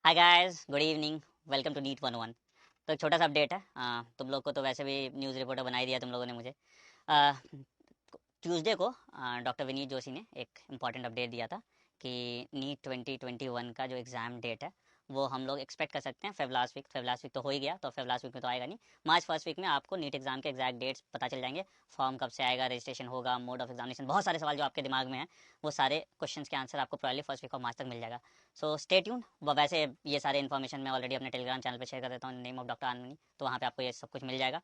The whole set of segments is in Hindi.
Hi guys, good evening. Welcome to NEET 101। तो एक छोटा सा अपडेट है। तुम लोग को तो वैसे भी न्यूज़ रिपोर्टर बना ही दिया तुम लोगों ने मुझे। ट्यूसडे को डॉक्टर विनीत जोशी ने एक इम्पॉर्टेंट अपडेट दिया था कि नीट 2021 का जो एग्ज़ाम डेट है वो हम लोग एक्सपेक्ट कर सकते हैं फेब लास्ट वीक तो हो ही गया, तो फेब लास्ट वीक में तो आएगा नहीं। मार्च फर्स्ट वीक में आपको नीट एग्ज़ाम के एग्जैक्ट डेट्स पता चल जाएंगे। फॉर्म कब से आएगा, रजिस्ट्रेशन होगा, मोड ऑफ एग्जामिनेशन, बहुत सारे सवाल जो आपके दिमाग में हैं वो सारे क्वेश्चंस के आंसर आपको probably first week of March तक मिल जाएगा। So stay tune. वैसे ये सारे इन्फॉर्मेशन मैं ऑलरेडी अपने टेलीग्राम चैनल पे शेयर कर देता हूँ, नेम ऑफ डॉक्टर आनमनी, तो वहाँ पे आपको ये सब कुछ मिल जाएगा।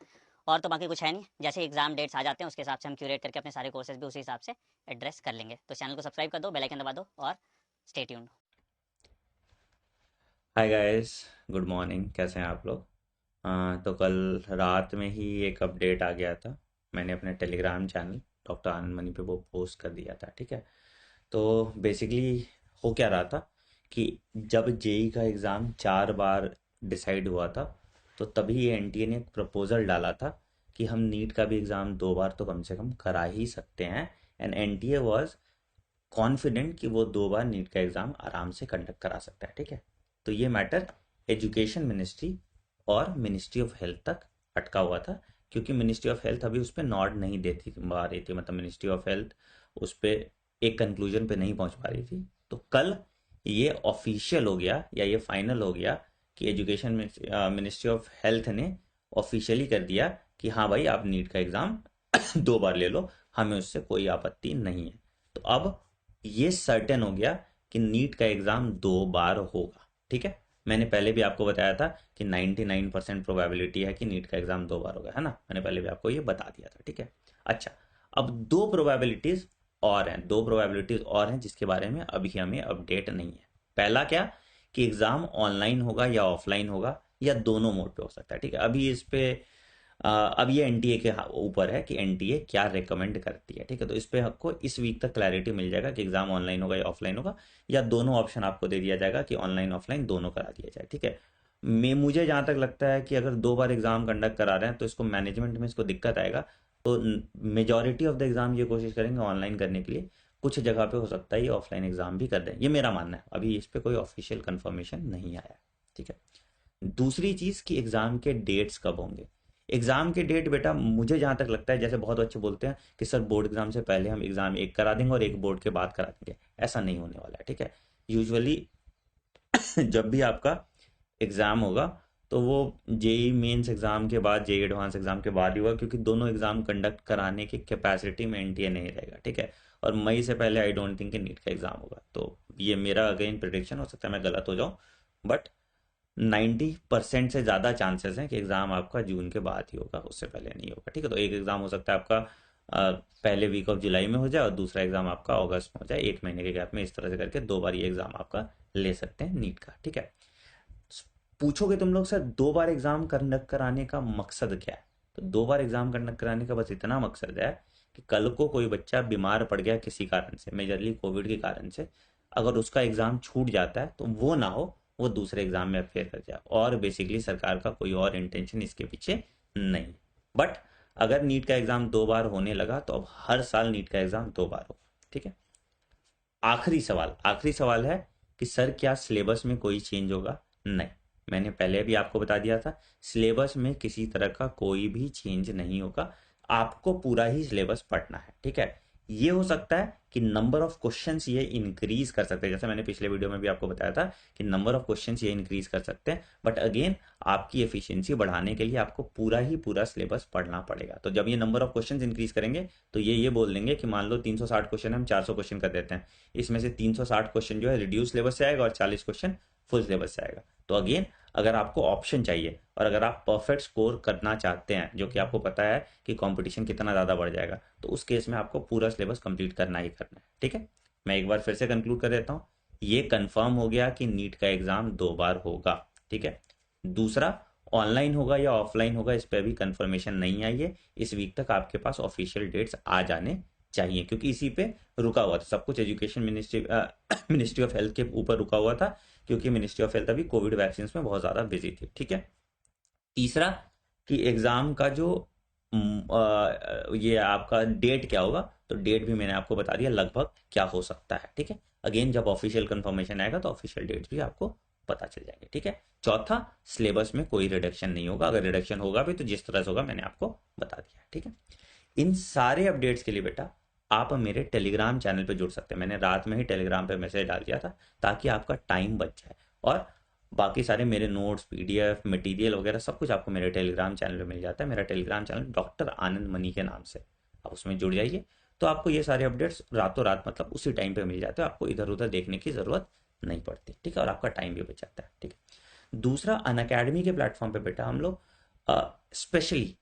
और तो बाकी कुछ है नहीं, जैसे एग्जाम डेट्स आ जाते हैं उसके हिसाब से हम क्यूरेट करके अपने सारे कोर्सेज भी उसी हिसाब से एड्रेस कर लेंगे। तो चैनल को सब्सक्राइब कर दो, बेल आइकन दबा दो और स्टे ट्यून्ड। हाय गाइस, गुड मॉर्निंग। कैसे हैं आप लोग? तो कल रात में ही एक अपडेट आ गया था। मैंने अपने टेलीग्राम चैनल डॉक्टर आनंद मनी पे वो पोस्ट कर दिया था, ठीक है। तो बेसिकली हो क्या रहा था कि जब जेई का एग्ज़ाम 4 बार डिसाइड हुआ था, तो तभी एनटीए ने एक प्रपोज़ल डाला था कि हम नीट का भी एग्ज़ाम 2 बार तो कम से कम करा ही सकते हैं। एंड एनटीए वाज कॉन्फिडेंट कि वो 2 बार नीट का एग्ज़ाम आराम से कंडक्ट करा सकता है, ठीक है। तो ये मैटर एजुकेशन मिनिस्ट्री और मिनिस्ट्री ऑफ हेल्थ तक अटका हुआ था, क्योंकि मिनिस्ट्री ऑफ हेल्थ अभी उस पर नॉट नहीं देती पा रही थी, मतलब मिनिस्ट्री ऑफ हेल्थ उस पर एक कंक्लूजन पे नहीं पहुंच पा रही थी। तो कल ये ऑफिशियल हो गया या ये फाइनल हो गया कि एजुकेशन मिनिस्ट्री ऑफ हेल्थ ने ऑफिशियली कर दिया कि हाँ भाई, आप नीट का एग्ज़ाम 2 बार ले लो, हमें उससे कोई आपत्ति नहीं है। तो अब ये सर्टेन हो गया कि नीट का एग्ज़ाम 2 बार होगा, ठीक है। मैंने पहले भी आपको बताया था कि 99% प्रोबेबिलिटी है कि नीट का एग्ज़ाम 2 बार होगा, है ना। मैंने पहले भी आपको ये बता दिया था, ठीक है। अच्छा, अब दो प्रोबेबिलिटीज़ और हैं जिसके बारे में अभी हमें अपडेट नहीं है। पहला क्या, कि एग्ज़ाम ऑनलाइन होगा या ऑफलाइन होगा, या दोनों मोड पे हो सकता है, ठीक है। अभी इस पे अब ये एनटीए के ऊपर है कि एनटीए क्या रिकमेंड करती है, ठीक है। तो इस पे आपको इस वीक तक क्लैरिटी मिल जाएगा कि एग्जाम ऑनलाइन होगा या ऑफलाइन होगा, या दोनों ऑप्शन आपको दे दिया जाएगा कि ऑनलाइन ऑफलाइन दोनों करा दिया जाए, ठीक है। मैं मुझे जहाँ तक लगता है कि अगर 2 बार एग्जाम कंडक्ट करा रहे हैं तो इसको मैनेजमेंट में इसको दिक्कत आएगा। तो मेजोरिटी ऑफ द एग्जाम ये कोशिश करेंगे ऑनलाइन करने के लिए। कुछ जगह पे हो सकता है ये ऑफलाइन एग्जाम भी कर दें, ये मेरा मानना है। अभी इस पे कोई ऑफिशियल कंफर्मेशन नहीं आया, ठीक है। दूसरी चीज कि एग्जाम के डेट्स कब होंगे। एग्जाम के डेट बेटा, मुझे जहां तक लगता है, जैसे बहुत बच्चे बोलते हैं कि सर बोर्ड एग्जाम से पहले हम एग्जाम एक करा देंगे और एक बोर्ड के बाद करा देंगे, ऐसा नहीं होने वाला है, ठीक है। यूजुअली जब भी आपका एग्जाम होगा तो वो जेई मेंस एग्जाम के बाद, जेई एडवांस एग्जाम के बाद ही होगा, क्योंकि दोनों एग्जाम कंडक्ट कराने की कैपेसिटी में एनटीए नहीं रहेगा, ठीक है। और मई से पहले आई डोंट थिंक कि नीट का एग्जाम होगा। तो ये मेरा अगेन प्रिडिक्शन, हो सकता है मैं गलत हो जाऊं, बट 90% से ज़्यादा चांसेस हैं कि एग्ज़ाम आपका जून के बाद ही होगा, उससे पहले नहीं होगा, ठीक है। तो एक एग्ज़ाम हो सकता है आपका पहले वीक ऑफ जुलाई में हो जाए और दूसरा एग्ज़ाम आपका अगस्त में हो जाए, 1 महीने के गैप में। इस तरह से करके 2 बार ये एग्ज़ाम आपका ले सकते हैं नीट का, ठीक है। पूछोगे तुम लोग, सर 2 बार एग्ज़ाम कंडक्ट कराने का मकसद क्या है? तो 2 बार एग्ज़ाम कंडक्ट कराने का बस इतना मकसद है कि कल को कोई बच्चा बीमार पड़ गया किसी कारण से, मेजरली कोविड के कारण से, अगर उसका एग्ज़ाम छूट जाता है तो वो ना हो, वो दूसरे एग्ज़ाम में अफेयर कर जाए। और बेसिकली सरकार का कोई और इंटेंशन इसके पीछे नहीं। बट अगर नीट का एग्ज़ाम 2 बार होने लगा तो अब हर साल नीट का एग्ज़ाम 2 बार हो, ठीक है। आखिरी सवाल है कि सर क्या सिलेबस में कोई चेंज होगा? नहीं, मैंने पहले भी आपको बता दिया था, सिलेबस में किसी तरह का कोई भी चेंज नहीं होगा। आपको पूरा ही सिलेबस पढ़ना है, ठीक है। ये हो सकता है कि नंबर ऑफ क्वेश्चंस ये इंक्रीज कर सकते हैं, जैसे मैंने पिछले वीडियो में भी आपको बताया था कि नंबर ऑफ क्वेश्चंस ये इंक्रीज कर सकते हैं। बट अगेन, आपकी एफिशिएंसी बढ़ाने के लिए आपको पूरा ही पूरा सिलेबस पढ़ना पड़ेगा। तो जब ये नंबर ऑफ क्वेश्चंस इंक्रीज करेंगे तो ये बोल देंगे कि मान लो 360 क्वेश्चन हम 400 क्वेश्चन कर देते हैं, इसमें से 360 क्वेश्चन जो है रिड्यूस सिलेबस से आएगा और 40 क्वेश्चन फुल सिलेबस से आएगा। तो अगेन, अगर आपको ऑप्शन चाहिए और अगर आप परफेक्ट स्कोर करना चाहते हैं, जो कि आपको पता है कि कंपटीशन कितना ज़्यादा बढ़ जाएगा, तो उस केस में आपको पूरा सिलेबस कंप्लीट करना ही करना है, ठीक है। मैं एक बार फिर से कंक्लूड कर देता हूँ। ये कंफर्म हो गया कि नीट का एग्ज़ाम 2 बार होगा, ठीक है। दूसरा, ऑनलाइन होगा या ऑफलाइन होगा, इस पर भी कंफर्मेशन नहीं आई है। इस वीक तक आपके पास ऑफिशियल डेट्स आ जाने चाहिए, क्योंकि इसी पे रुका हुआ था सब कुछ। Education ministry ministry of health के ऊपर रुका हुआ था, क्योंकि मिनिस्ट्री ऑफ हेल्थ अभी कोविड वैक्सीन में बहुत ज़्यादा बिजी थी, ठीक है। तीसरा, कि एग्ज़ाम का जो ये आपका डेट क्या होगा, तो डेट भी मैंने आपको बता दिया लगभग क्या हो सकता है, ठीक है। अगेन, जब ऑफिशियल कंफर्मेशन आएगा तो ऑफिशियल डेट भी आपको पता चल जाएंगे। ठीक है। चौथा, सिलेबस में कोई रिडक्शन नहीं होगा, अगर रिडक्शन होगा भी तो जिस तरह से होगा मैंने आपको बता दिया। ठीक है। इन सारे अपडेट्स के लिए बेटा आप मेरे टेलीग्राम चैनल पे जुड़ सकते हैं। मैंने रात में ही टेलीग्राम पे मैसेज डाल दिया था ताकि आपका टाइम बच जाए, और बाकी सारे मेरे नोट्स, पीडीएफ, मटेरियल वगैरह सब कुछ आपको मेरे टेलीग्राम चैनल पे मिल जाता है। मेरा टेलीग्राम चैनल डॉक्टर आनंद मनी के नाम से, आप उसमें जुड़ जाइए तो आपको ये सारे अपडेट्स रातों रात मतलब उसी टाइम पे मिल जाते हैं, आपको इधर उधर देखने की जरूरत नहीं पड़ती। ठीक है। और आपका टाइम भी बच जाता है। ठीक है। दूसरा, अनअकैडमी के प्लेटफॉर्म पे बेटा हम लोग स्पेशली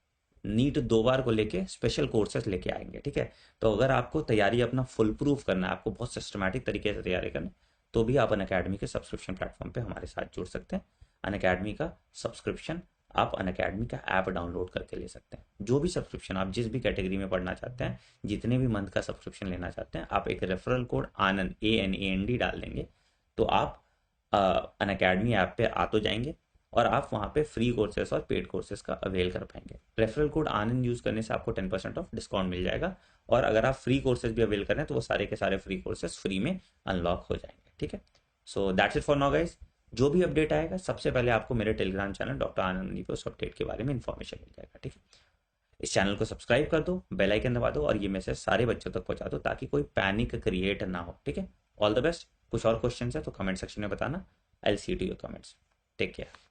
नीट 2 बार को लेके स्पेशल कोर्सेज लेके आएंगे। ठीक है। तो अगर आपको तैयारी अपना फुल प्रूफ करना है, आपको बहुत सिस्टमैटिक तरीके से तैयारी करना है, तो भी आप अनअकैडमी के सब्सक्रिप्शन प्लेटफॉर्म पे हमारे साथ जुड़ सकते हैं। अनअकैडमी का सब्सक्रिप्शन आप अनअकैडमी का ऐप डाउनलोड करके ले सकते हैं। जो भी सब्सक्रिप्शन आप जिस भी कैटेगरी में पढ़ना चाहते हैं, जितने भी मंथ का सब्सक्रिप्शन लेना चाहते हैं, आप एक रेफरल कोड आनंद ANAND डाल देंगे तो आप अनअकैडमी ऐप पे आ तो जाएंगे और आप वहाँ पे फ्री कोर्सेस और पेड कोर्सेस का अवेल कर पाएंगे। रेफरल कोड आनंद यूज करने से आपको 10% ऑफ डिस्काउंट मिल जाएगा, और अगर आप फ्री कोर्सेज भी अवेल करें तो वो सारे के सारे फ्री कोर्सेज फ्री में अनलॉक हो जाएंगे। ठीक है। So that's it for now guys. जो भी अपडेट आएगा सबसे पहले आपको मेरे टेलीग्राम चैनल डॉक्टर आनंद मनी पे उस अपडेट के बारे में इन्फॉर्मेशन मिल जाएगा। ठीक है। इस चैनल को सब्सक्राइब कर दो, बेल आइकन दबा दो और ये मैसेज सारे बच्चों तक पहुंचा दो ताकि कोई पैनिक क्रिएट ना हो। ठीक है। All the best. कुछ और क्वेश्चन है तो कमेंट सेक्शन में बताना। I will see you to your comments. Take care.